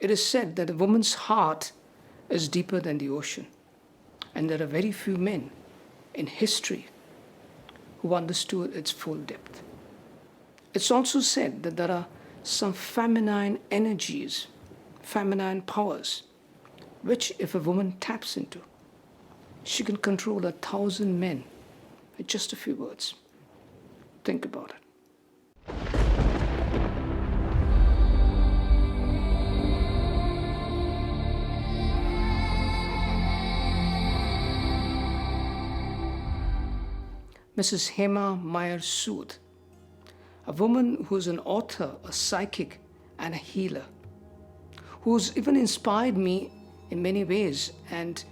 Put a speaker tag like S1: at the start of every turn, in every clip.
S1: It is said that a woman's heart is deeper than the ocean, and there are very few men in history who understood its full depth. It's also said that there are some feminine energies, feminine powers, which, if a woman taps into, she can control 1,000 men with just a few words. Think about it. Mrs. Hema Myer Sood, a woman who's an author, a psychic, and a healer, who's even inspired me in many ways, and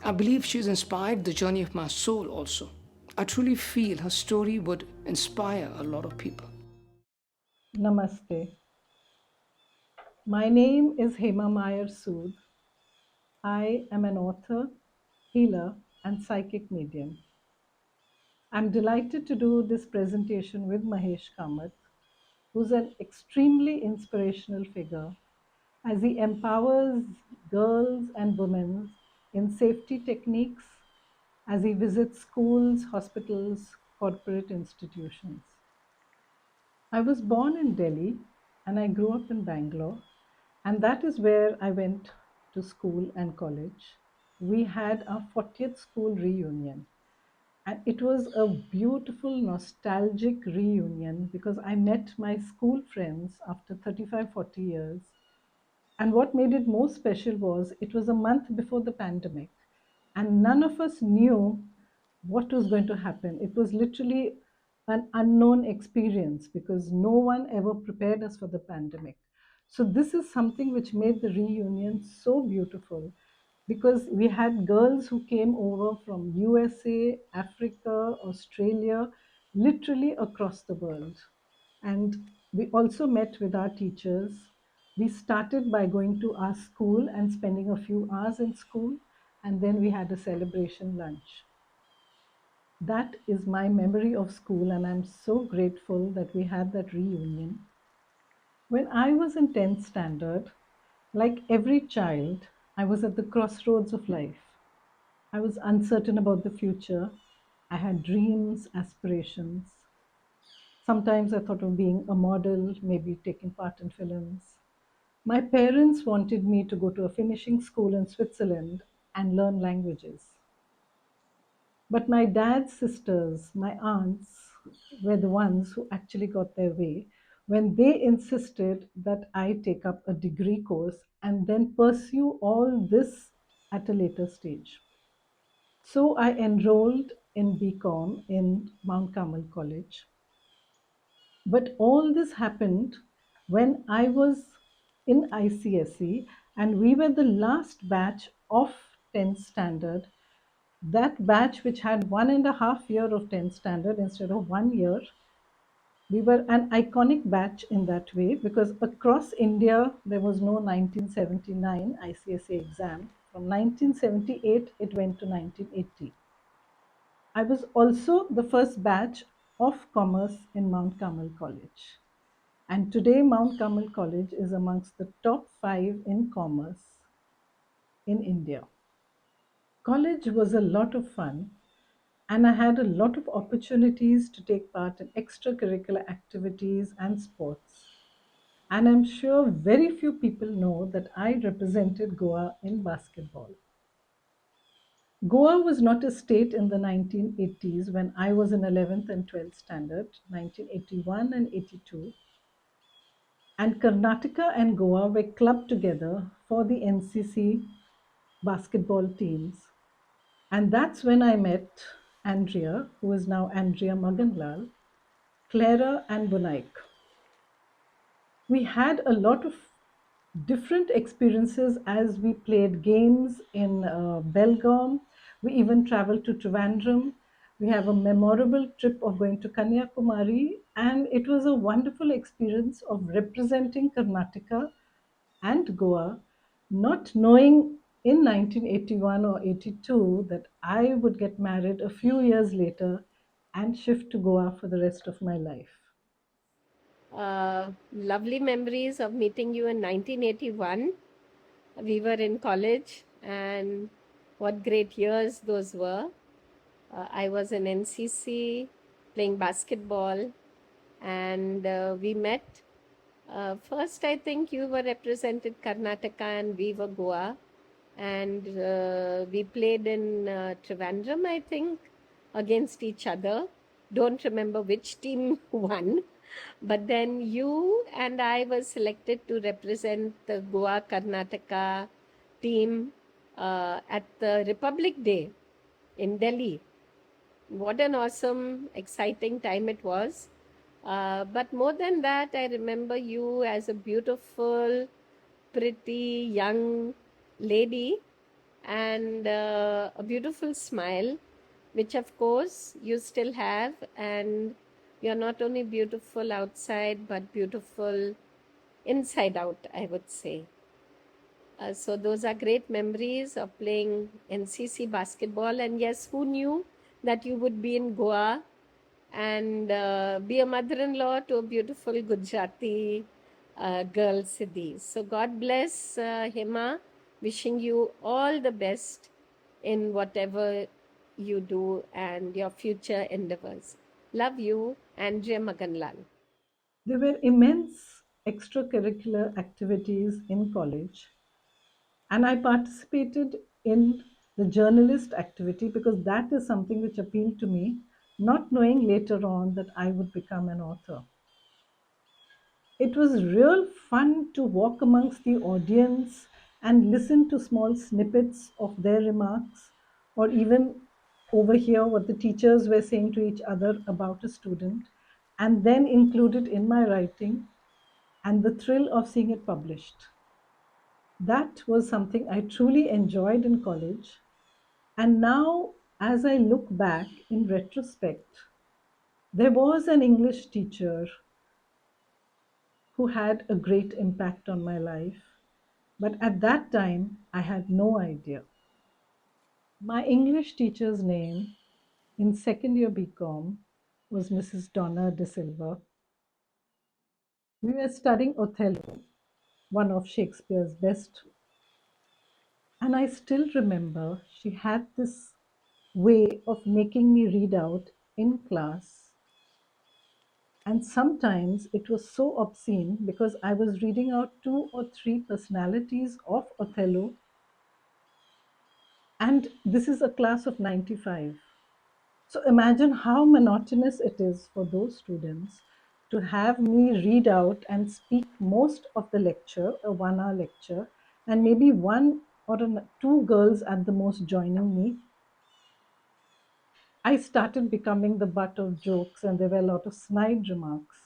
S1: I believe she's inspired the journey of my soul also. I truly feel her story would inspire a lot of people.
S2: Namaste. My name is Hema Myer Sood. I am an author, healer, and psychic medium. I'm delighted to do this presentation with Mahesh Kamath, who's an extremely inspirational figure as he empowers girls and women in safety techniques as he visits schools, hospitals, corporate institutions. I was born in Delhi and I grew up in Bangalore, and that is where I went to school and college. We had our 40th school reunion, and it was a beautiful, nostalgic reunion because I met my school friends after 35, 40 years. And what made it more special was it was a month before the pandemic, and none of us knew what was going to happen. It was literally an unknown experience because no one ever prepared us for the pandemic. So, this is something which made the reunion so beautiful because we had girls who came over from USA, Africa, Australia, literally across the world. And we also met with our teachers. We started by going to our school and spending a few hours in school, and then we had a celebration lunch. That is my memory of school, and I'm so grateful that we had that reunion. When I was in 10th standard, like every child, I was at the crossroads of life. I was uncertain about the future. I had dreams, aspirations. Sometimes I thought of being a model, maybe taking part in films. My parents wanted me to go to a finishing school in Switzerland and learn languages. But my dad's sisters, my aunts, were the ones who actually got their way when they insisted that I take up a degree course and then pursue all this at a later stage. So I enrolled in BCom in Mount Carmel College. But all this happened when I was in ICSE, and we were the last batch of 10th standard. That batch, which had 1.5 year of 10th standard instead of 1 year, we were an iconic batch in that way because across India there was no 1979 ICSE exam. From 1978, it went to 1980. I was also the first batch of commerce in Mount Carmel College. And today, Mount Carmel College is amongst the top 5 in commerce in India. College was a lot of fun, and I had a lot of opportunities to take part in extracurricular activities and sports. And I'm sure very few people know that I represented Goa in basketball. Goa was not a state in the 1980s when I was in 11th and 12th standard, 1981 and 82. And Karnataka and Goa were clubbed together for the NCC basketball teams. And that's when I met Andrea, who is now Andrea Maganlal, Clara, and Bunaik. We had a lot of different experiences as we played games in Belgaum. We even traveled to Trivandrum. We have a memorable trip of going to Kanyakumari, and it was a wonderful experience of representing Karnataka and Goa, not knowing in 1981 or 82 that I would get married a few years later and shift to Goa for the rest of my life.
S3: Lovely memories of meeting you in 1981. We were in college, and what great years those were. I was in NCC playing basketball, and we met. First, I think you were represented Karnataka and we were Goa, and we played in Trivandrum, I think, against each other. Don't remember which team won, but then you and I was selected to represent the Goa Karnataka team at the Republic Day in Delhi. What an awesome, exciting time it was. But more than that, I remember you as a beautiful, pretty young lady, and a beautiful smile, which of course you still have. And you're not only beautiful outside, but beautiful inside out, I would say. So those are great memories of playing NCC basketball. And yes, who knew that you would be in Goa and be a mother-in-law to a beautiful Gujarati girl, Siddhi. So God bless Hema. Wishing you all the best in whatever you do and your future endeavors. Love you, Andrea Maganlal.
S2: There were immense extracurricular activities in college, and I participated in the journalist activity because that is something which appealed to me, not knowing later on that I would become an author. It was real fun to walk amongst the audience and listen to small snippets of their remarks, or even overhear what the teachers were saying to each other about a student, and then include it in my writing, and the thrill of seeing it published. That was something I truly enjoyed in college. And now, as I look back in retrospect, there was an English teacher who had a great impact on my life. But at that time, I had no idea. My English teacher's name in second year BCom was Mrs. Donna De Silva. We were studying Othello, one of Shakespeare's best. And I still remember she had this way of making me read out in class. And sometimes it was so obscene because I was reading out two or three personalities of Othello, and this is a class of 95. So imagine how monotonous it is for those students to have me read out and speak most of the lecture, a 1 hour lecture, and maybe one or two girls at the most joining me. I started becoming the butt of jokes, and there were a lot of snide remarks.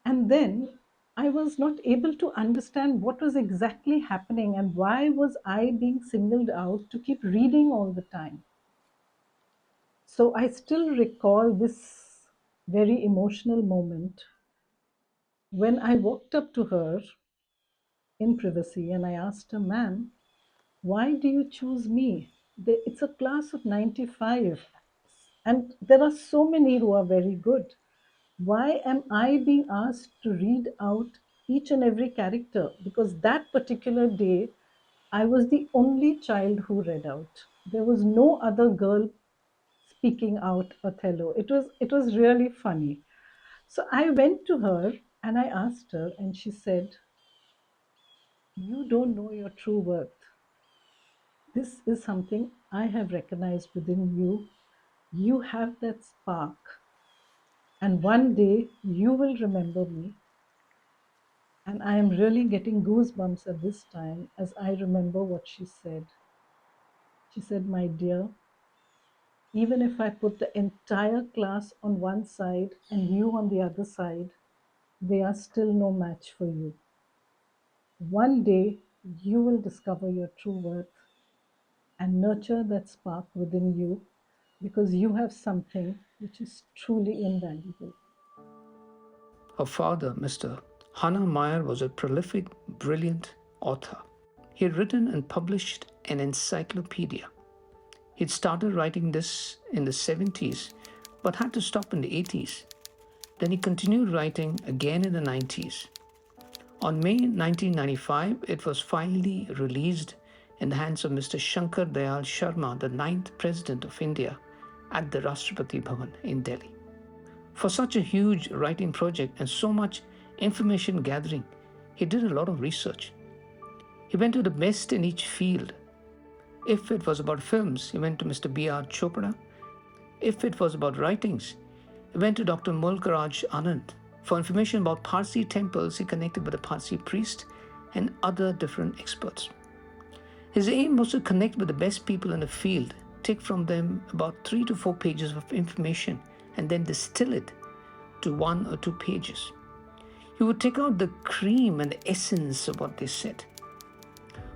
S2: And then I was not able to understand what was exactly happening and why was I being singled out to keep reading all the time. So I still recall this very emotional moment when I walked up to her in privacy and I asked her, "Ma'am, why do you choose me? It's a class of 95 and there are so many who are very good. Why am I being asked to read out each and every character?" Because that particular day, I was the only child who read out. There was no other girl speaking out Othello. It was really funny. So I went to her and I asked her, and she said, "You don't know your true worth. This is something I have recognized within you. You have that spark, and one day you will remember me." And I am really getting goosebumps at this time as I remember what she said. She said, "My dear, even if I put the entire class on one side and you on the other side, they are still no match for you. One day you will discover your true worth and nurture that spark within you because you have something which is truly invaluable."
S1: Her father, Mr. Hannah Myer, was a prolific, brilliant author. He had written and published an encyclopedia. He'd started writing this in the 70s, but had to stop in the 80s. Then he continued writing again in the 90s. On May 1995, it was finally released in the hands of Mr. Shankar Dayal Sharma, the 9th President of India, at the Rashtrapati Bhavan in Delhi. For such a huge writing project and so much information gathering, he did a lot of research. He went to the best in each field. If it was about films, he went to Mr. B.R. Chopra. If it was about writings, he went to Dr. Mulkaraj Anand. For information about Parsi temples, he connected with a Parsi priest and other different experts. His aim was to connect with the best people in the field, take from them about 3 to 4 pages of information, and then distill it to 1 or 2 pages. He would take out the cream and the essence of what they said.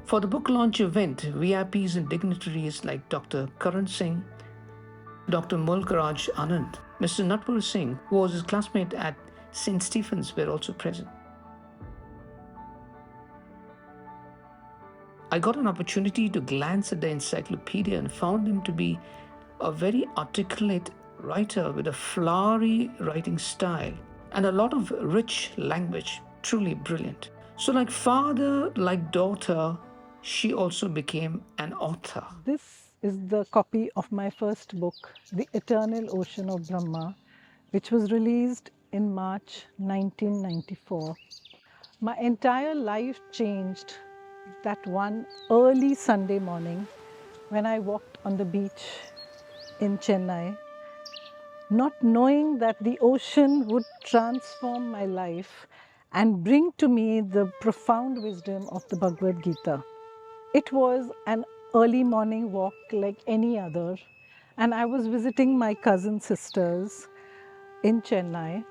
S1: For the book launch event, VIPs and dignitaries like Dr. Karan Singh, Dr. Mulkaraj Anand, Mr. Natpur Singh, who was his classmate at St. Stephen's, were also present. I got an opportunity to glance at the encyclopedia and found him to be a very articulate writer with a flowery writing style and a lot of rich language, truly brilliant. So like father, like daughter, she also became an author.
S2: This is the copy of my first book, The Eternal Ocean of Brahma, which was released in March 1994. My entire life changed that one early Sunday morning when I walked on the beach in Chennai, not knowing that the ocean would transform my life and bring to me the profound wisdom of the Bhagavad Gita. It was an early morning walk like any other, and I was visiting my cousin sisters in Chennai,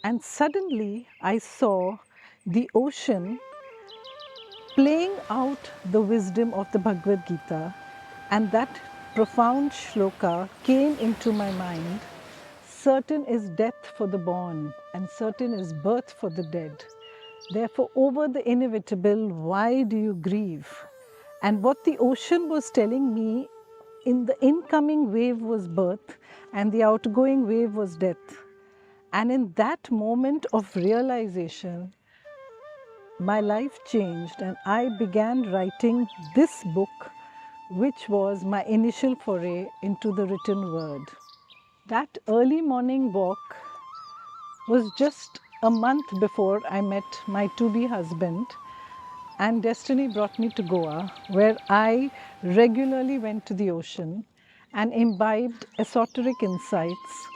S2: and suddenly I saw the ocean playing out the wisdom of the Bhagavad Gita, and that profound shloka came into my mind. Certain is death for the born, and certain is birth for the dead. Therefore, over the inevitable, why do you grieve? And what the ocean was telling me, in the incoming wave was birth, and the outgoing wave was death. And in that moment of realization, my life changed, and I began writing this book, which was my initial foray into the written word. That early morning walk was just a month before I met my to-be husband, and destiny brought me to Goa, where I regularly went to the ocean and imbibed esoteric insights,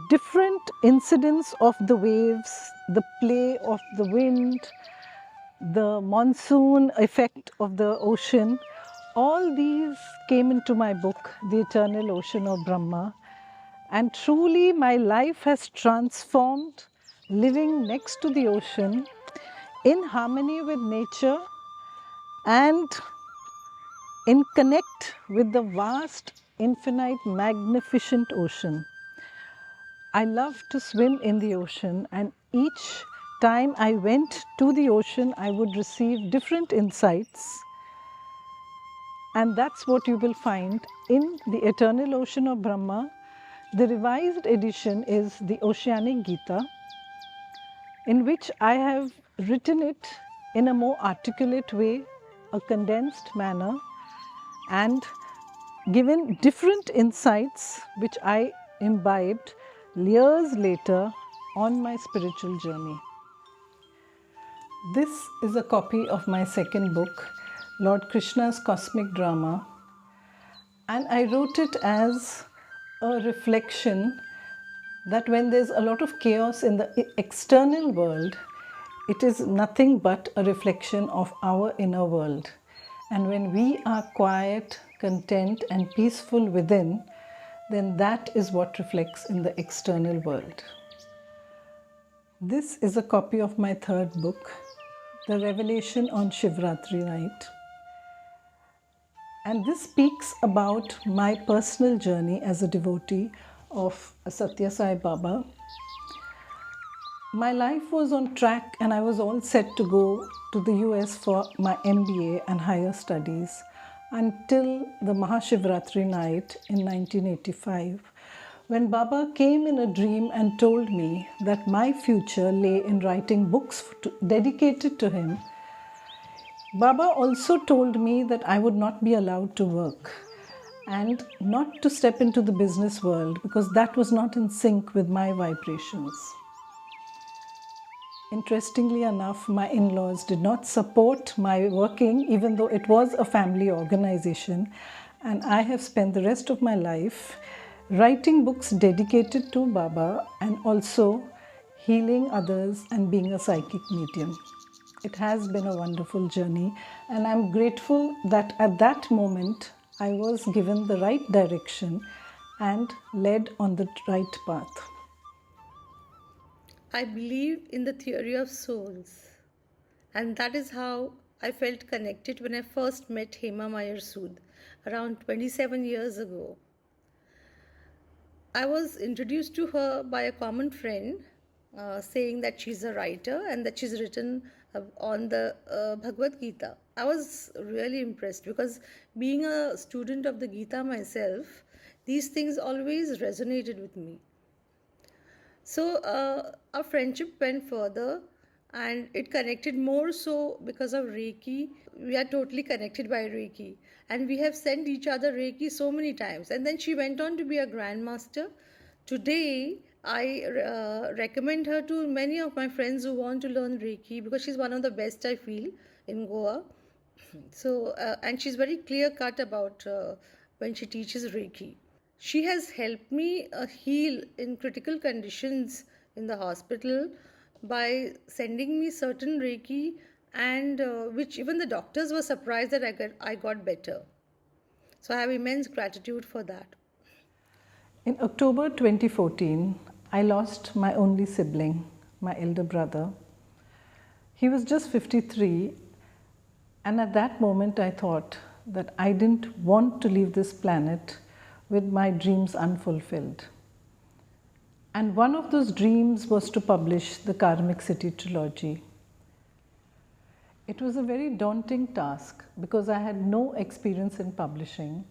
S2: different incidents of the waves, the play of the wind, the monsoon effect of the ocean. All these came into my book, The Eternal Ocean of Brahma. And truly my life has transformed living next to the ocean in harmony with nature and in connect with the vast, infinite, magnificent ocean. I love to swim in the ocean, and each time I went to the ocean, I would receive different insights. And that's what you will find in The Eternal Ocean of Brahma. The revised edition is the Oceanic Gita, in which I have written it in a more articulate way, a condensed manner, and given different insights which I imbibed years later on my spiritual journey. This is a copy of my second book, Lord Krishna's Cosmic Drama, and I wrote it as a reflection that when there's a lot of chaos in the external world, it is nothing but a reflection of our inner world. And when we are quiet, content, and peaceful within, then that is what reflects in the external world. This is a copy of my third book, The Revelation on Shivratri Night. And this speaks about my personal journey as a devotee of Satya Sai Baba. My life was on track and I was all set to go to the US for my MBA and higher studies until the Mahashivratri night in 1985, When Baba came in a dream and told me that my future lay in writing books dedicated to him, Baba also told me that I would not be allowed to work and not to step into the business world because that was not in sync with my vibrations. Interestingly enough, my in-laws did not support my working, even though it was a family organization, and I have spent the rest of my life writing books dedicated to Baba and also healing others and being a psychic medium. It has been a wonderful journey, and I'm grateful that at that moment I was given the right direction and led on the right path.
S4: I believe in the theory of souls, and that is how I felt connected when I first met Myer Sood around 27 years ago. I was introduced to her by a common friend saying that she's a writer and that she's written on the Bhagavad Gita. I was really impressed because being a student of the Gita myself, these things always resonated with me. So our friendship went further and it connected more so because of Reiki. We are totally connected by Reiki and we have sent each other Reiki so many times. And then she went on to be a Grand Master. Today, I recommend her to many of my friends who want to learn Reiki because she's one of the best I feel in Goa. So, and she's very clear cut about when she teaches Reiki. She has helped me heal in critical conditions in the hospital by sending me certain Reiki and which even the doctors were surprised that I got better. So I have immense gratitude for that.
S2: In October 2014, I lost my only sibling, my elder brother. He was just 53, and at that moment I thought that I didn't want to leave this planet with my dreams unfulfilled. And one of those dreams was to publish the Karmic City trilogy. It was a very daunting task because I had no experience in publishing,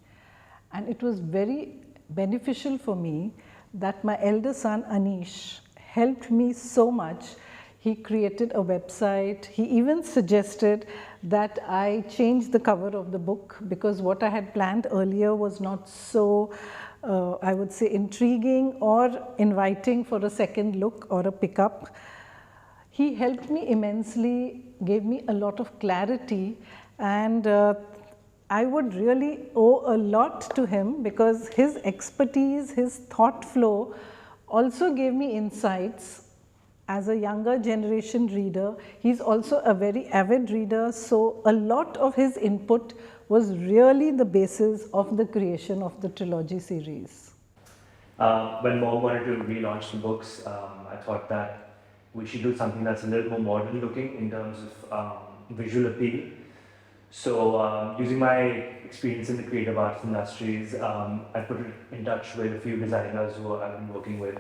S2: and it was very beneficial for me that my elder son Anish helped me so much. He created a website. He even suggested that I change the cover of the book because what I had planned earlier was not so, I would say, intriguing or inviting for a second look or a pickup. He helped me immensely, gave me a lot of clarity, and I would really owe a lot to him because his expertise, his thought flow also gave me insights. As a younger generation reader, he's also a very avid reader, so a lot of his input was really the basis of the creation of the trilogy series.
S5: When Mom wanted to relaunch the books, I thought that we should do something that's a little more modern looking in terms of visual appeal. So using my experience in the creative arts industries, I put it in touch with a few designers who I've been working with,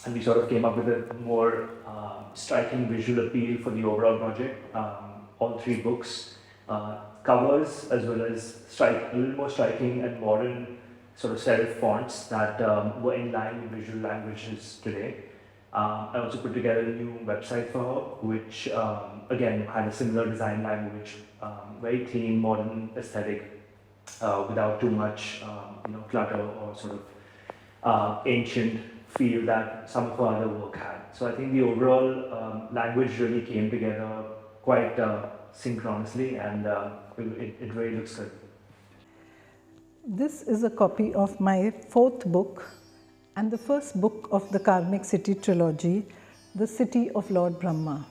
S5: and we sort of came up with a more striking visual appeal for the overall project. All three books, covers as well as a little more striking and modern sort of serif fonts that were in line with visual languages today. I also put together a new website for her, which again had a similar design language, very clean, modern aesthetic, without too much clutter or sort of ancient feel that some of her other work had. So I think the overall language really came together quite synchronously, and it really looks good.
S2: This is a copy of my fourth book and the first book of the Karmic City trilogy, The City of Lord Brahma.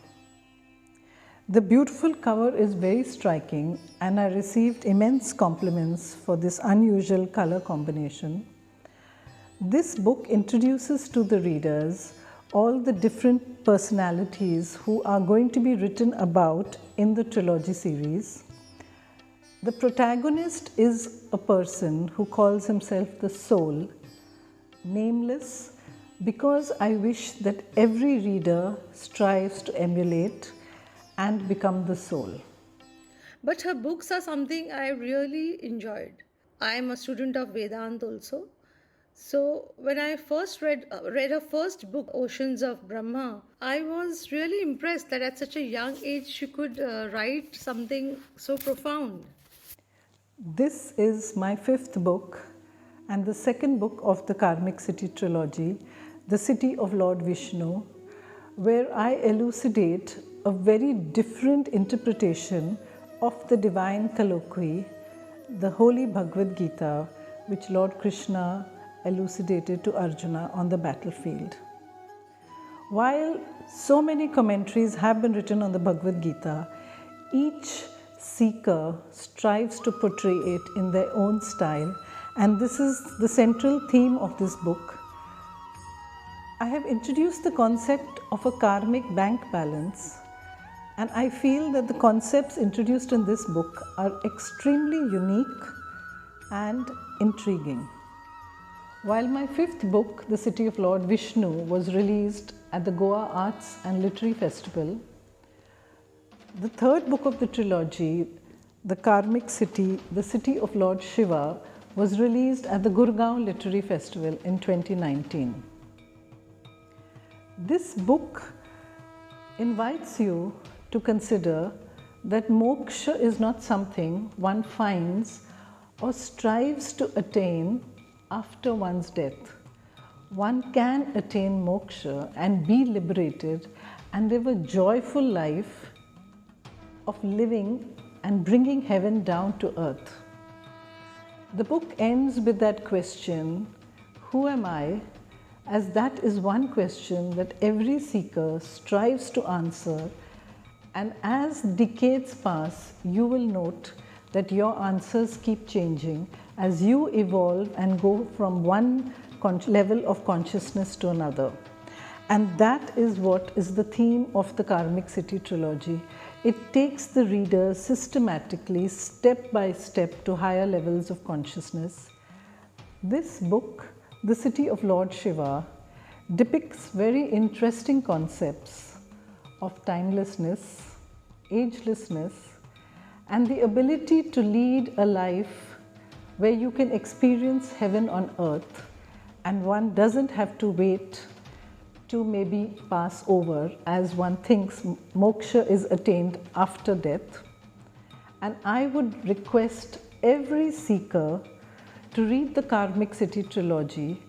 S2: The beautiful cover is very striking, and I received immense compliments for this unusual color combination. This book introduces to the readers all the different personalities who are going to be written about in the trilogy series. The protagonist is a person who calls himself the soul, nameless, because I wish that every reader strives to emulate and become the soul.
S4: But her books are something I really enjoyed. I am a student of Vedanta also, So when I first read her first book, Oceans of Brahma, I was really impressed that at such a young age she could write something so profound.
S2: This is my fifth book and the second book of the Karmic City trilogy, The City of Lord Vishnu, where I elucidate a very different interpretation of the divine colloquy, the Holy Bhagavad Gita, which Lord Krishna elucidated to Arjuna on the battlefield. While so many commentaries have been written on the Bhagavad Gita, each seeker strives to portray it in their own style, and this is the central theme of this book. I have introduced the concept of a karmic bank balance, and I feel that the concepts introduced in this book are extremely unique and intriguing. While my fifth book, The City of Lord Vishnu, was released at the Goa Arts and Literary Festival, the third book of the trilogy, The Karmic City, The City of Lord Shiva, was released at the Gurgaon Literary Festival in 2019. This book invites you to consider that moksha is not something one finds or strives to attain after one's death. One can attain moksha and be liberated and live a joyful life of living and bringing heaven down to earth. The book ends with that question, who am I? As that is one question that every seeker strives to answer, and as decades pass, you will note that your answers keep changing as you evolve and go from one level of consciousness to another. And that is what is the theme of the Karmic City trilogy. It takes the reader systematically, step by step, to higher levels of consciousness. This book, The City of Lord Shiva, depicts very interesting concepts of timelessness, agelessness, and the ability to lead a life where you can experience heaven on earth, and one doesn't have to wait to maybe pass over as one thinks moksha is attained after death. And I would request every seeker to read the Karmic City trilogy,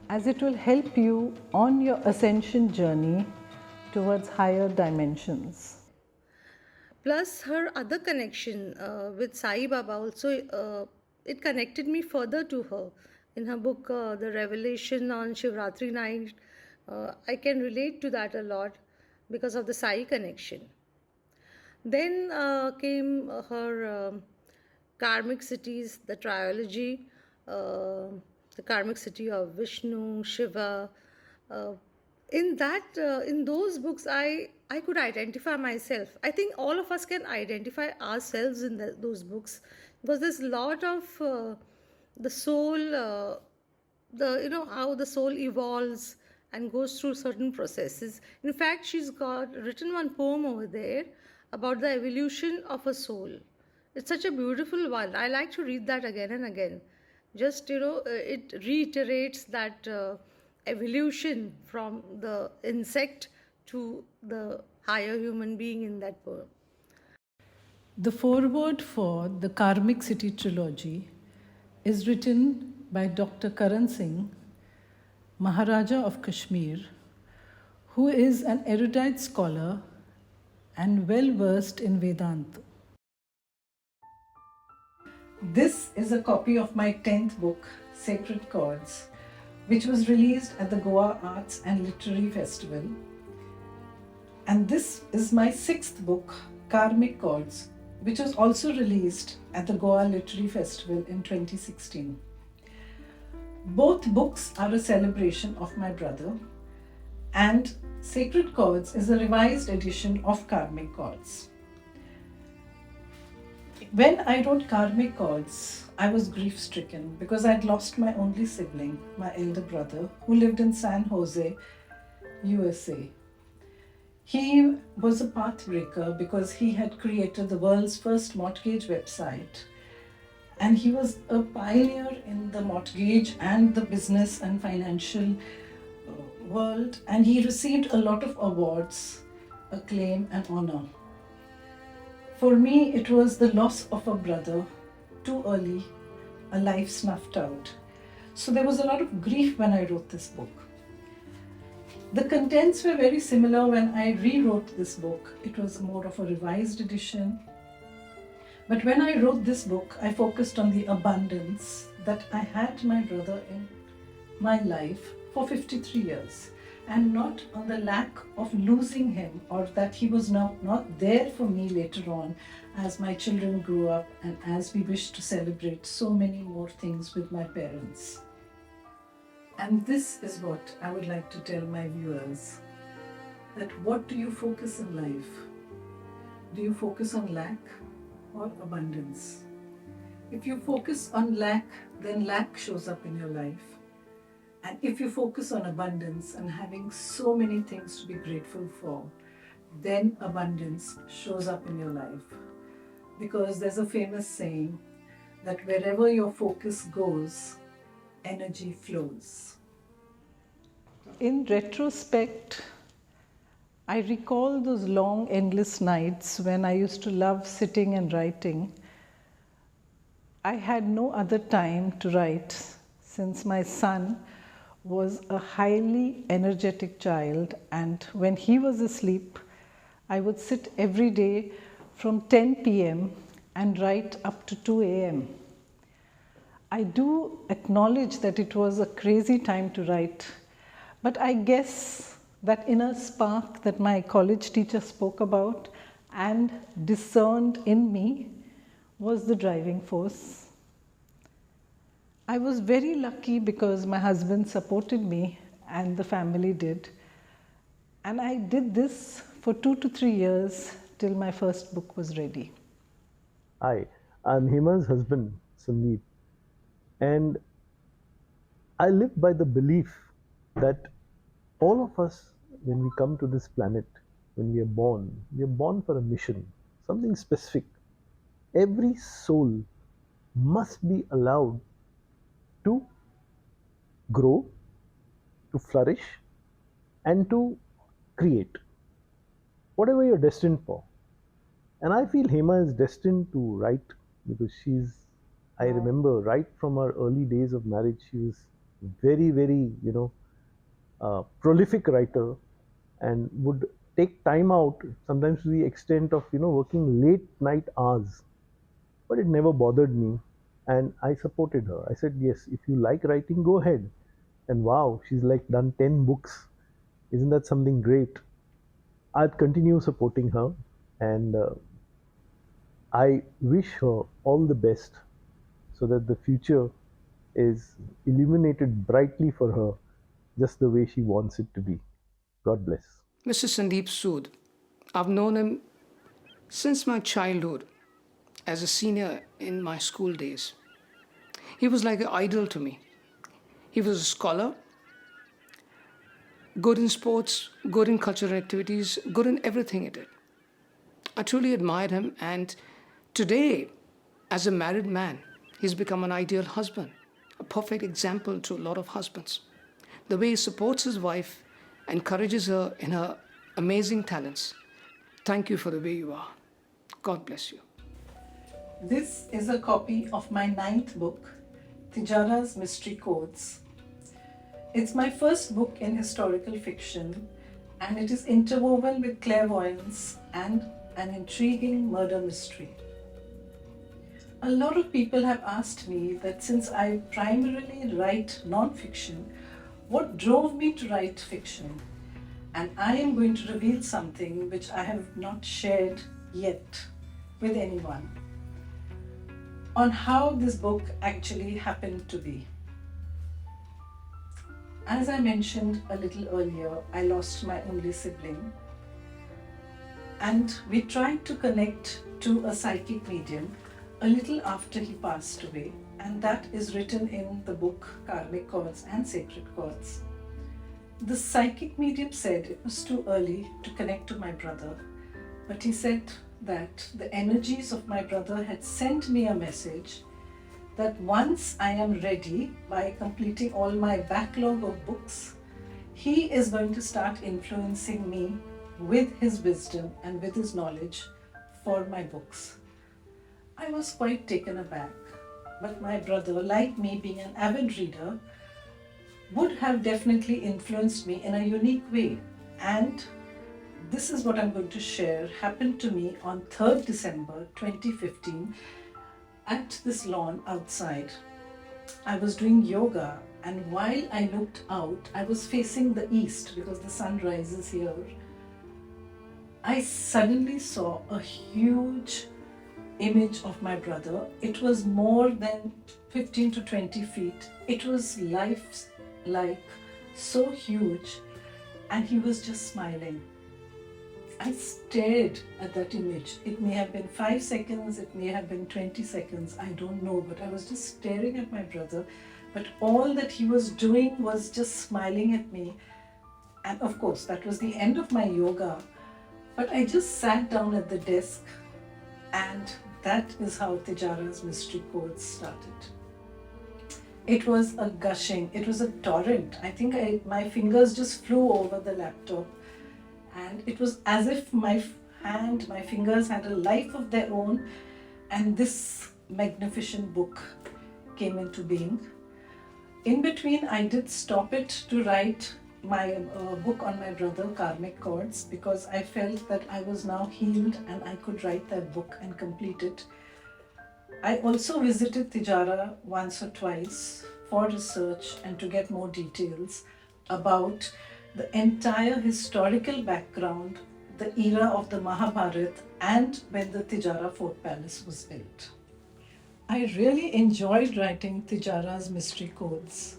S2: as it will help you on your ascension journey towards higher dimensions.
S4: Plus, her other connection with Sai Baba also, it connected me further to her. In her book, The Revelation on Shivratri night, I can relate to that a lot because of the Sai connection. Then came her Karmic Cities, the trilogy, the Karmic City of Vishnu, Shiva. Uh, in those books, I could identify myself. I think all of us can identify ourselves in those books, because there's a lot of the soul, how the soul evolves and goes through certain processes. In fact, she's got written one poem over there about the evolution of a soul. It's such a beautiful one. I like to read that again and again. Just, it reiterates that evolution from the insect to the higher human being in that poem.
S2: The foreword for the Karmic City trilogy is written by Dr. Karan Singh, Maharaja of Kashmir, who is an erudite scholar and well versed in Vedanta. This is a copy of my 10th book, Sacred Chords, which was released at the Goa Arts and Literary Festival. And this is my 6th book, Karmic Chords, which was also released at the Goa Literary Festival in 2016. Both books are a celebration of my brother, and Sacred Chords is a revised edition of Karmic Chords. When I wrote Karmic Chords, I was grief-stricken because I'd lost my only sibling, my elder brother, who lived in San Jose, USA. He was a pathbreaker because he had created the world's first mortgage website, And he was a pioneer in the mortgage and the business and financial world, and he received a lot of awards, acclaim, and honor. For me, it was the loss of a brother, too early, a life snuffed out. So there was a lot of grief when I wrote this book. The contents were very similar when I rewrote this book. It was more of a revised edition. But when I wrote this book, I focused on the abundance that I had my brother in my life for 53 years, and not on the lack of losing him, or that he was not there for me later on as my children grew up and as we wished to celebrate so many more things with my parents. And this is what I would like to tell my viewers, that what do you focus in life? Do you focus on lack or abundance? If you focus on lack, then lack shows up in your life. And if you focus on abundance and having so many things to be grateful for, then abundance shows up in your life. Because there's a famous saying that wherever your focus goes, energy flows. In retrospect, I recall those long, endless nights when I used to love sitting and writing. I had no other time to write since my son was a highly energetic child, and when he was asleep, I would sit every day from 10 p.m. and write up to 2 a.m. I do acknowledge that it was a crazy time to write, but I guess that inner spark that my college teacher spoke about and discerned in me was the driving force. I was very lucky because my husband supported me and the family did. And I did this for 2 to 3 years till my first book was ready.
S6: Hi, I'm Hima's husband, Sandeep. And I live by the belief that all of us, when we come to this planet, when we are born for a mission, something specific. Every soul must be allowed to grow, to flourish, and to create whatever you're destined for. And I feel Hema is destined to write because I remember right from her early days of marriage, she was very, very, prolific writer and would take time out, sometimes to the extent of, working late night hours. But it never bothered me. And I supported her. I said, yes, if you like writing, go ahead. And wow, she's like done 10 books. Isn't that something great? I'll continue supporting her, and I wish her all the best so that the future is illuminated brightly for her just the way she wants it to be. God bless.
S1: Mr. Sandeep Sood, I've known him since my childhood as a senior in my school days. He was like an idol to me. He was a scholar, good in sports, good in cultural activities, good in everything he did. I truly admired him, and today, as a married man, he's become an ideal husband, a perfect example to a lot of husbands. The way he supports his wife, encourages her in her amazing talents. Thank you for the way you are. God bless you.
S2: This is a copy of my 9th book, Tijara's Mystery Codes. It's my first book in historical fiction, and it is interwoven with clairvoyance and an intriguing murder mystery. A lot of people have asked me that since I primarily write non-fiction, what drove me to write fiction? And I am going to reveal something which I have not shared yet with anyone on how this book actually happened to be. As I mentioned a little earlier, I lost my only sibling, and we tried to connect to a psychic medium a little after he passed away, and that is written in the book Karmic Chords and Sacred Chords. The psychic medium said it was too early to connect to my brother, but he said that the energies of my brother had sent me a message that once I am ready by completing all my backlog of books, he is going to start influencing me with his wisdom and with his knowledge for my books. I was quite taken aback, but my brother, like me being an avid reader, would have definitely influenced me in a unique way. And this is what I'm going to share happened to me on 3rd December 2015 at this lawn outside. I was doing yoga, and while I looked out, I was facing the east because the sun rises here. I suddenly saw a huge image of my brother. It was more than 15 to 20 feet. It was life-like, so huge, and he was just smiling. I stared at that image. It may have been 5 seconds, it may have been 20 seconds, I don't know, but I was just staring at my brother. But all that he was doing was just smiling at me. And of course, that was the end of my yoga. But I just sat down at the desk, and that is how Tijara's Mystery Codes started. It was a gushing, it was a torrent. I think my fingers just flew over the laptop. And it was as if my fingers had a life of their own, and this magnificent book came into being. In between, I did stop it to write my book on my brother, Karmic Chords, because I felt that I was now healed and I could write that book and complete it. I also visited Tijara once or twice for research and to get more details about the entire historical background, the era of the Mahabharata, and when the Tijara Fort Palace was built. I really enjoyed writing Tijara's Mystery Codes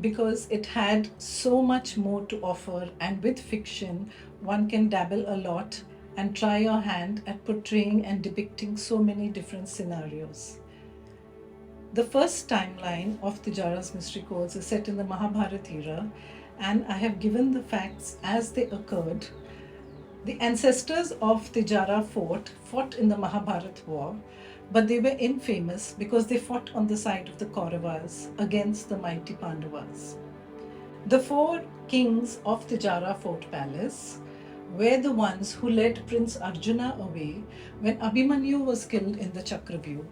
S2: because it had so much more to offer, and with fiction, one can dabble a lot and try your hand at portraying and depicting so many different scenarios. The first timeline of Tijara's Mystery Codes is set in the Mahabharata era, and I have given the facts as they occurred. The ancestors of Tijara Fort fought in the Mahabharata war, but they were infamous because they fought on the side of the Kauravas against the mighty Pandavas. The 4 kings of Tijara Fort Palace were the ones who led Prince Arjuna away when Abhimanyu was killed in the Chakravyuh.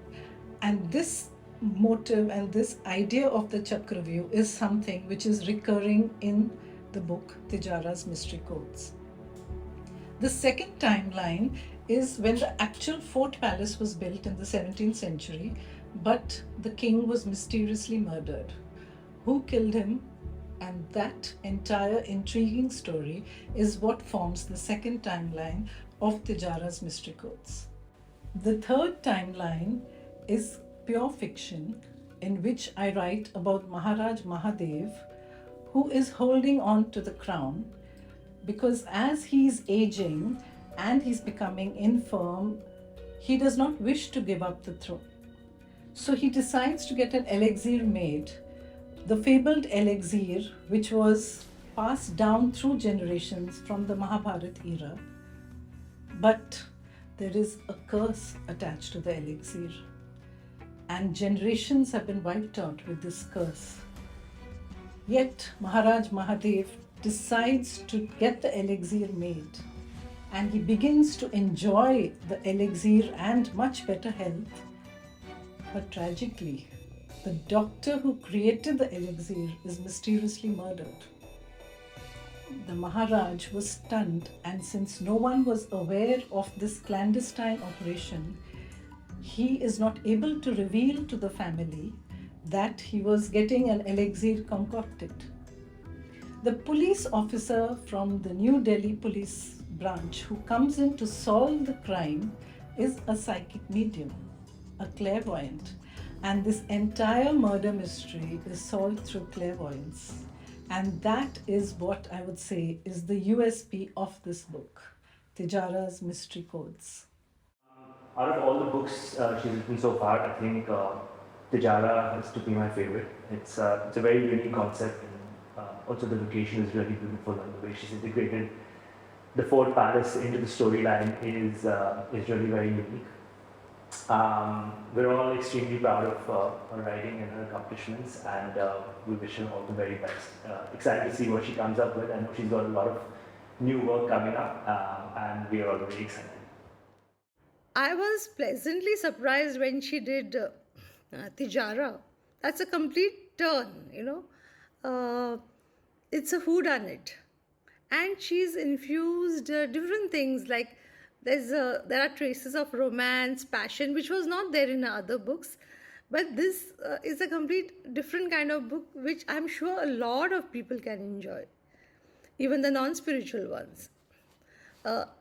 S2: And this motive and this idea of the Chakravyuh is something which is recurring in the book Tijara's Mystery Codes. The second timeline is when the actual fort palace was built in the 17th century, but the king was mysteriously murdered. Who killed him? And that entire intriguing story is what forms the second timeline of Tijara's Mystery Codes. The third timeline is pure fiction, in which I write about Maharaj Mahadev, who is holding on to the crown because as he's aging and he's becoming infirm, he does not wish to give up the throne. So he decides to get an elixir made, the fabled elixir which was passed down through generations from the Mahabharata era. But there is a curse attached to the elixir, and generations have been wiped out with this curse. Yet Maharaj Mahadev decides to get the elixir made, and he begins to enjoy the elixir and much better health. But tragically, the doctor who created the elixir is mysteriously murdered. The Maharaj was stunned, and since no one was aware of this clandestine operation, he is not able to reveal to the family that he was getting an elixir concocted. The police officer from the New Delhi police branch who comes in to solve the crime is a psychic medium, a clairvoyant, and this entire murder mystery is solved through clairvoyance. And that is what I would say is the USP of this book, Tijara's Mystery Codes.
S5: Out of all the books she's written so far, I think Tijara has to be my favorite. It's a very unique concept, and also the location is really beautiful, and the way she's integrated the Fort Palace into the storyline is really very unique. We're all extremely proud of her writing and her accomplishments, and we wish her all the very best. Excited to see what she comes up with. I know she's got a lot of new work coming up, and we are all very excited.
S4: I was pleasantly surprised when she did Tijara. That's a complete turn, you know. It's a whodunit. And she's infused different things like there are traces of romance, passion, which was not there in her other books. But this is a complete different kind of book, which I'm sure a lot of people can enjoy, even the non-spiritual ones.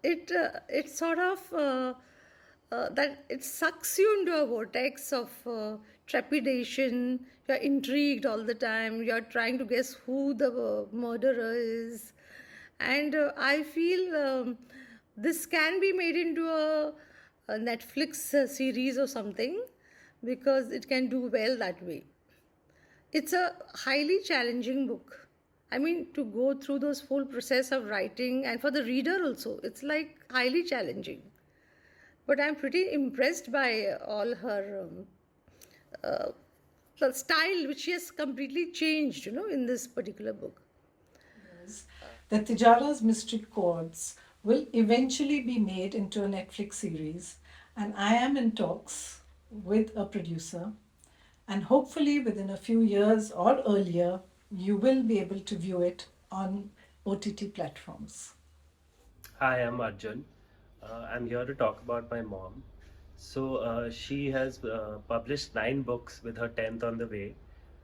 S4: It sort of that it sucks you into a vortex of trepidation. You're intrigued all the time. You're trying to guess who the murderer is, and I feel this can be made into a Netflix series or something, because it can do well that way. It's a highly challenging book. I mean, to go through those whole process of writing, and for the reader also, it's like highly challenging. But I'm pretty impressed by all her the style, which she has completely changed, you know, in this particular book.
S2: Yes. The Tijara's Mystery Chords will eventually be made into a Netflix series, and I am in talks with a producer, and hopefully within a few years or earlier, you will be able to view it on OTT platforms.
S7: Hi, I'm Arjun. I'm here to talk about my mom. So, she has published 9 books with her 10th on the way,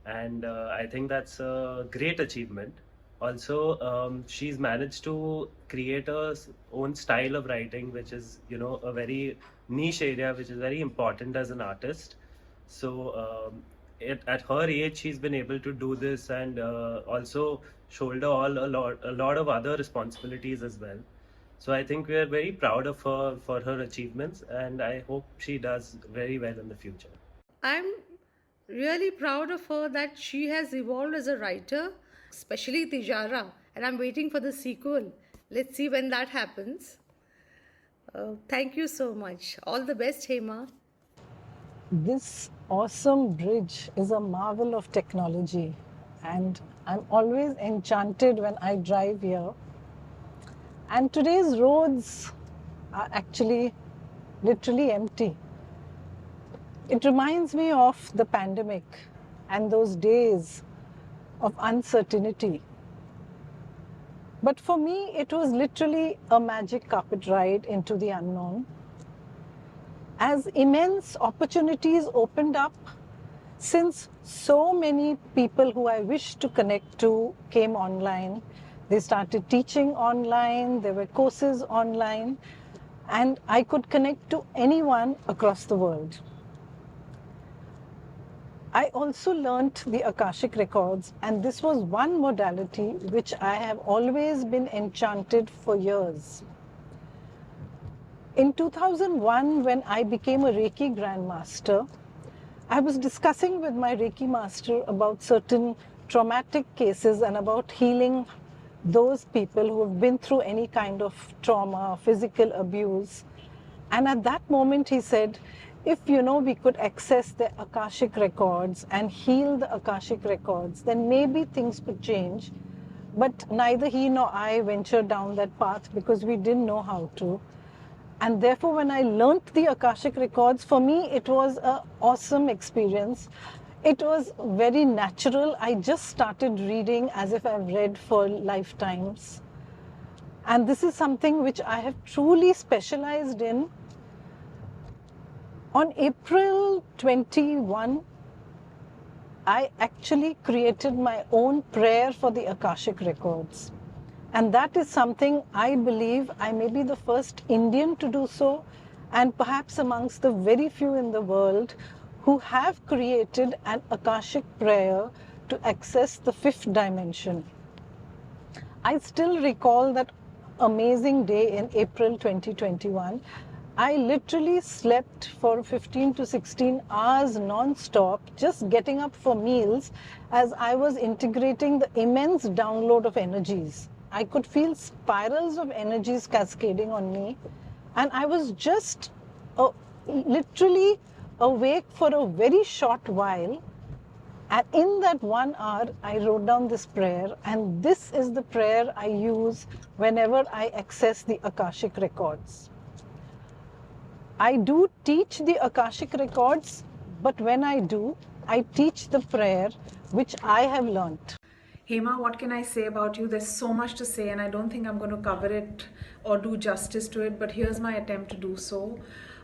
S7: and I think that's a great achievement. Also, she's managed to create her own style of writing, which is, a very niche area, which is very important as an artist. So, at her age, she's been able to do this and also shoulder a lot of other responsibilities as well. So I think we are very proud of her for her achievements, and I hope she does very well in the future.
S4: I'm really proud of her that she has evolved as a writer, especially Tijara, and I'm waiting for the sequel. Let's see when that happens. Thank you so much. All the best, Hema.
S2: This awesome bridge is a marvel of technology, and I'm always enchanted when I drive here. And today's roads are actually literally empty. It reminds me of the pandemic and those days of uncertainty. But for me, it was literally a magic carpet ride into the unknown. As immense opportunities opened up, since so many people who I wished to connect to came online, they started teaching online, there were courses online, and I could connect to anyone across the world. I also learnt the Akashic records, and this was one modality which I have always been enchanted for years. In 2001, when I became a Reiki Grand Master, I was discussing with my Reiki master about certain traumatic cases and about healing those people who have been through any kind of trauma, physical abuse. And at that moment he said, if we could access the Akashic records and heal the Akashic records, then maybe things could change. But neither he nor I ventured down that path because we didn't know how to. And therefore, when I learnt the Akashic records, for me it was an awesome experience. It was very natural. I just started reading as if I've read for lifetimes. And this is something which I have truly specialized in. On April 21, I actually created my own prayer for the Akashic records. And that is something I believe I may be the first Indian to do so, and perhaps amongst the very few in the world who have created an Akashic prayer to access the 5th dimension. I still recall that amazing day in April 2021. I literally slept for 15 to 16 hours non-stop, just getting up for meals as I was integrating the immense download of energies. I could feel spirals of energies cascading on me, and I was just literally awake for a very short while. And in that 1 hour, I wrote down this prayer, and this is the prayer I use whenever I access the Akashic records. I do teach the Akashic records, but when I do, I teach the prayer which I have learnt.
S8: Hema, what can I say about you? There's so much to say, and I don't think I'm going to cover it or do justice to it, but here's my attempt to do so.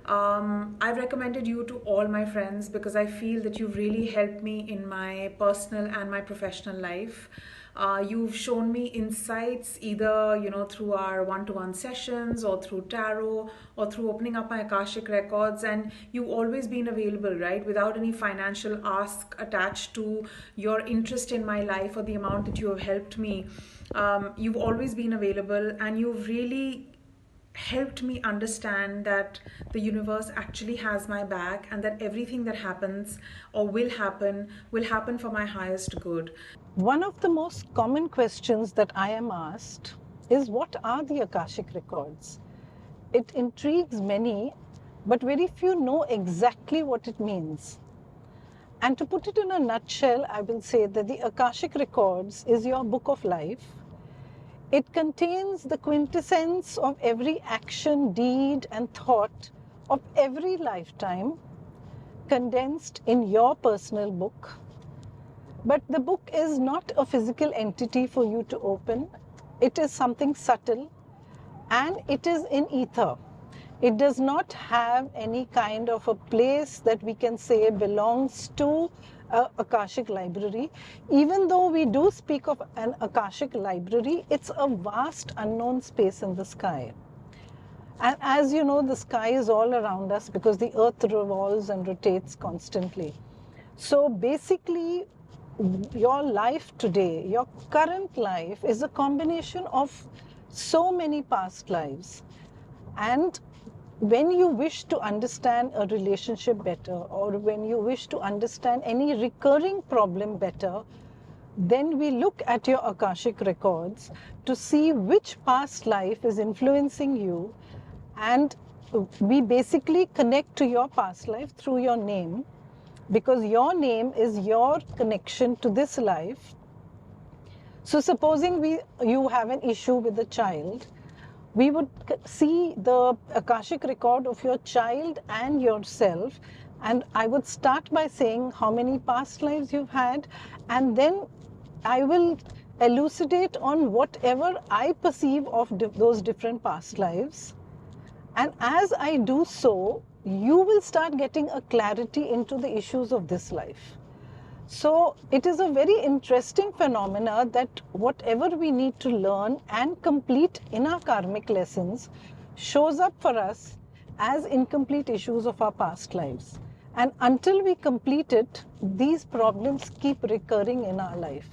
S8: I've recommended you to all my friends because I feel that you've really helped me in my personal and my professional life. You've shown me insights either through our one-to-one sessions or through tarot or through opening up my Akashic records, and you've always been available, right, without any financial ask attached to your interest in my life or the amount that you have helped me. You've always been available, and you've really helped me understand that the universe actually has my back, and that everything that happens or will happen for my highest good.
S2: One of the most common questions that I am asked is, what are the Akashic records? It intrigues many, but very few know exactly what it means. And to put it in a nutshell, I will say that the Akashic records is your book of life. It contains the quintessence of every action, deed, and thought of every lifetime condensed in your personal book. But the book is not a physical entity for you to open. It is something subtle, and it is in ether. It does not have any kind of a place that we can say belongs to a Akashic library. Even though we do speak of an Akashic library, it's a vast unknown space in the sky. And as you know, the sky is all around us because the earth revolves and rotates constantly. So basically, your life today, your current life, is a combination of so many past lives. And when you wish to understand a relationship better, or when you wish to understand any recurring problem better, then we look at your Akashic records to see which past life is influencing you, and we basically connect to your past life through your name, because your name is your connection to this life. So supposing you have an issue with a child, we would see the Akashic record of your child and yourself, and I would start by saying how many past lives you've had, and then I will elucidate on whatever I perceive of those different past lives. And as I do so, you will start getting a clarity into the issues of this life. So it is a very interesting phenomena that whatever we need to learn and complete in our karmic lessons shows up for us as incomplete issues of our past lives. And until we complete it, these problems keep recurring in our life.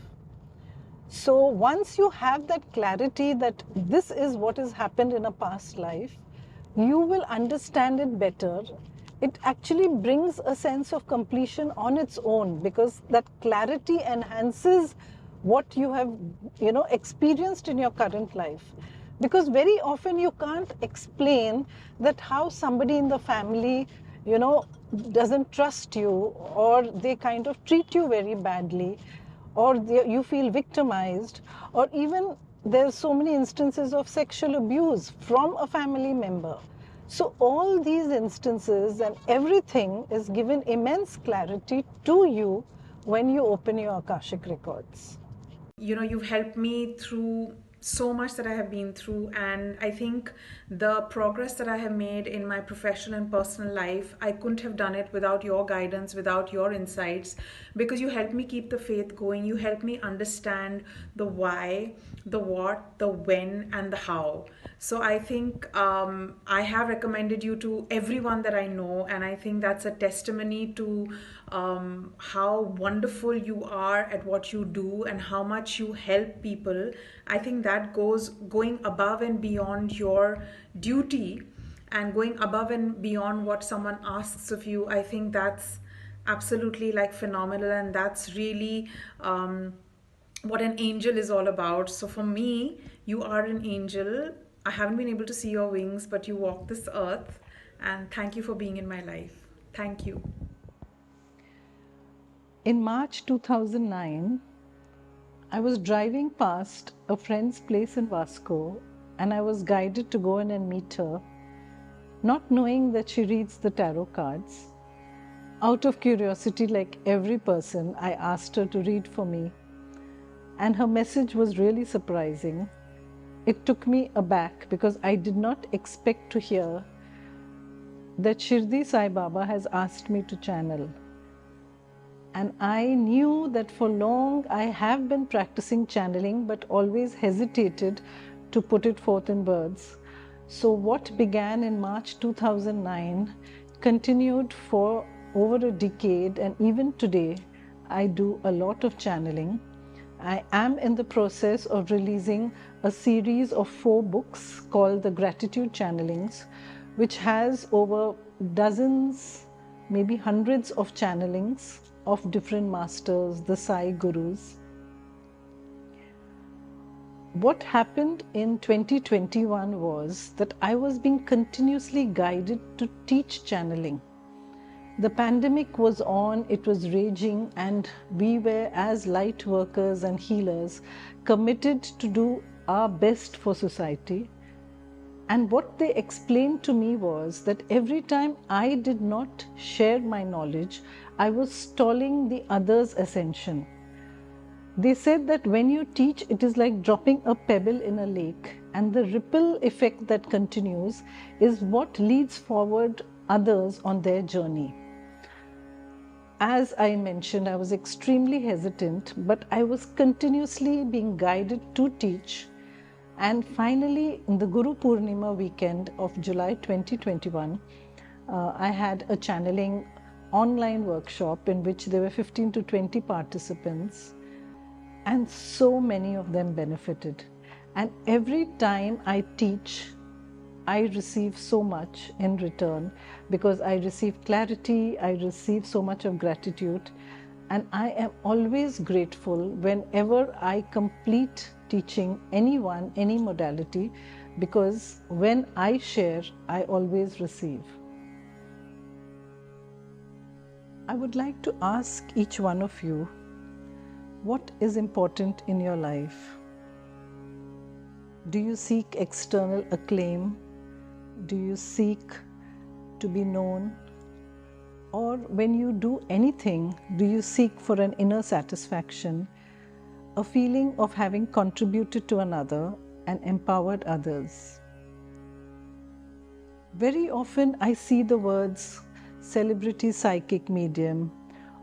S2: So once you have that clarity that this is what has happened in a past life, you will understand it better. It actually brings a sense of completion on its own, because that clarity enhances what you have experienced in your current life. Because very often you can't explain that how somebody in the family doesn't trust you, or they kind of treat you very badly, or you feel victimized, or even there's so many instances of sexual abuse from a family member. So all these instances and everything is given immense clarity to you when you open your Akashic records.
S8: You've helped me through so much that I have been through, and I think the progress that I have made in my professional and personal life, I couldn't have done it without your guidance, without your insights, because you helped me keep the faith going. You helped me understand the why, the what, the when, and the how. So I think I have recommended you to everyone that I know, and I think that's a testimony to how wonderful you are at what you do and how much you help people. I think that going above and beyond your duty and going above and beyond what someone asks of you. I think that's absolutely phenomenal, and that's really what an angel is all about. So for me, you are an angel. I haven't been able to see your wings, but you walk this earth, And thank you for being in my life. Thank you.
S2: In March 2009, I was driving past a friend's place in Vasco and I was guided to go in and meet her, not knowing that she reads the tarot cards. Out of curiosity, like every person, I asked her to read for me, and her message was really surprising. It took me aback because I did not expect to hear that Shirdi Sai Baba has asked me to channel. And I knew that for long I have been practicing channeling but always hesitated to put it forth in words. So what began in March 2009 continued for over a decade, and even today I do a lot of channeling. I am in the process of releasing a series of 4 books called the Gratitude Channelings, which has over dozens, maybe hundreds of channelings of different masters, the Sai Gurus. What happened in 2021 was that I was being continuously guided to teach channeling. The pandemic was on, it was raging, and we were, as light workers and healers, committed to do our best for society. And what they explained to me was that every time I did not share my knowledge, I was stalling the other's ascension. They said that when you teach, it is like dropping a pebble in a lake, and the ripple effect that continues is what leads forward others on their journey. As I mentioned, I was extremely hesitant, but I was continuously being guided to teach. And finally, in the Guru Purnima weekend of July 2021, I had a channeling online workshop in which there were 15 to 20 participants, and so many of them benefited. And every time I teach, I receive so much in return, because I receive clarity, I receive so much of gratitude, and I am always grateful whenever I complete teaching anyone, any modality, because when I share, I always receive. I would like to ask each one of you, what is important in your life? Do you seek external acclaim? Do you seek to be known? Or when you do anything, do you seek for an inner satisfaction, a feeling of having contributed to another and empowered others? Very often I see the words celebrity psychic medium,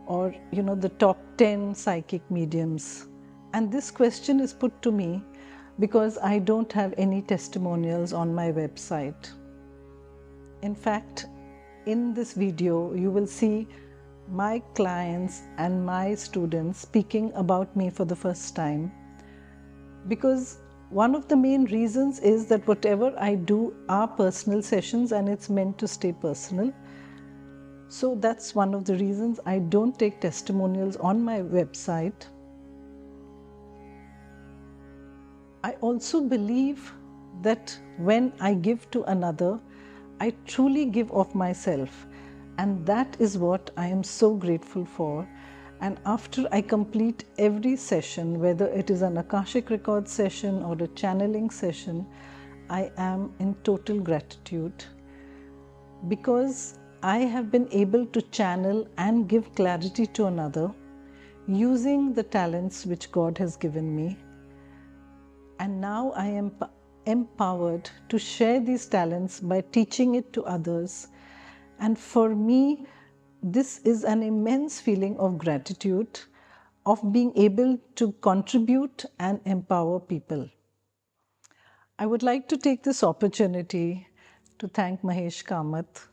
S2: or the top 10 psychic mediums. And this question is put to me because I don't have any testimonials on my website. In fact, in this video, you will see my clients and my students speaking about me for the first time, because one of the main reasons is that whatever I do are personal sessions and it's meant to stay personal. So that's one of the reasons I don't take testimonials on my website. I also believe that when I give to another, I truly give of myself, and that is what I am so grateful for. And after I complete every session, whether it is an Akashic record session or a channeling session, I am in total gratitude, because I have been able to channel and give clarity to another using the talents which God has given me. And now I am empowered to share these talents by teaching it to others. And for me, this is an immense feeling of gratitude, of being able to contribute and empower people. I would like to take this opportunity to thank Mahesh Kamath,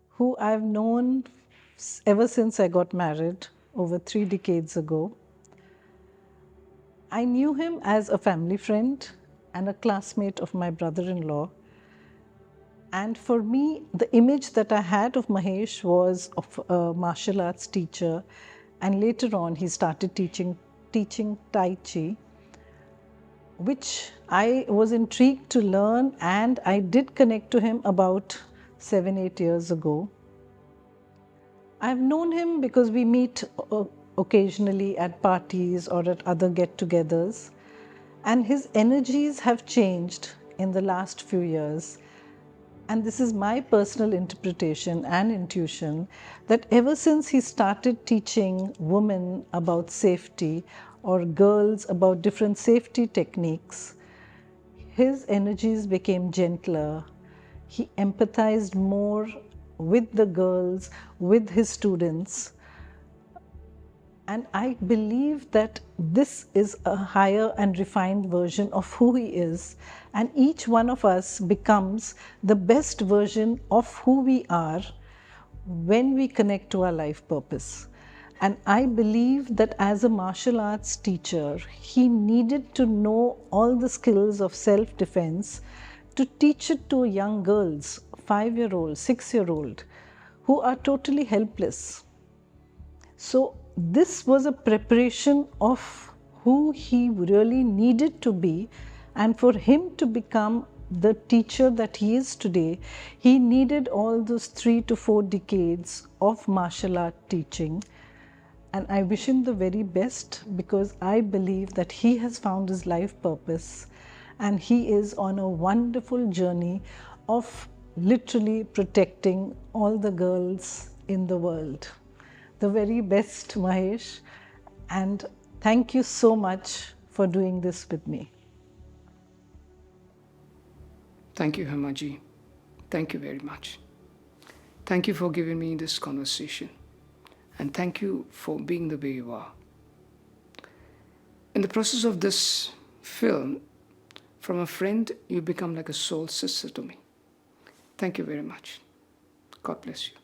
S2: who I've known ever since I got married over 3 decades ago. I knew him as a family friend and a classmate of my brother-in-law. And for me, the image that I had of Mahesh was of a martial arts teacher, and later on he started teaching Tai Chi, which I was intrigued to learn, and I did connect to him about 7-8 years ago. I've known him because we meet occasionally at parties or at other get-togethers, and his energies have changed in the last few years. And this is my personal interpretation and intuition that ever since he started teaching women about safety or girls about different safety techniques, his energies became gentler. He empathized more with the girls, with his students. And I believe that this is a higher and refined version of who he is. And each one of us becomes the best version of who we are when we connect to our life purpose. And I believe that as a martial arts teacher, he needed to know all the skills of self-defense to teach it to young girls, 5-year-old, 6-year-old, who are totally helpless. So this was a preparation of who he really needed to be, and for him to become the teacher that he is today, he needed all those 3 to 4 decades of martial art teaching. And I wish him the very best, because I believe that he has found his life purpose and he is on a wonderful journey of literally protecting all the girls in the world. The very best, Mahesh, and thank you so much for doing this with me.
S1: Thank you, Hema ji. Thank you very much. Thank you for giving me this conversation. And thank you for being the way you are. In the process of this film, from a friend, you become like a soul sister to me. Thank you very much. God bless you.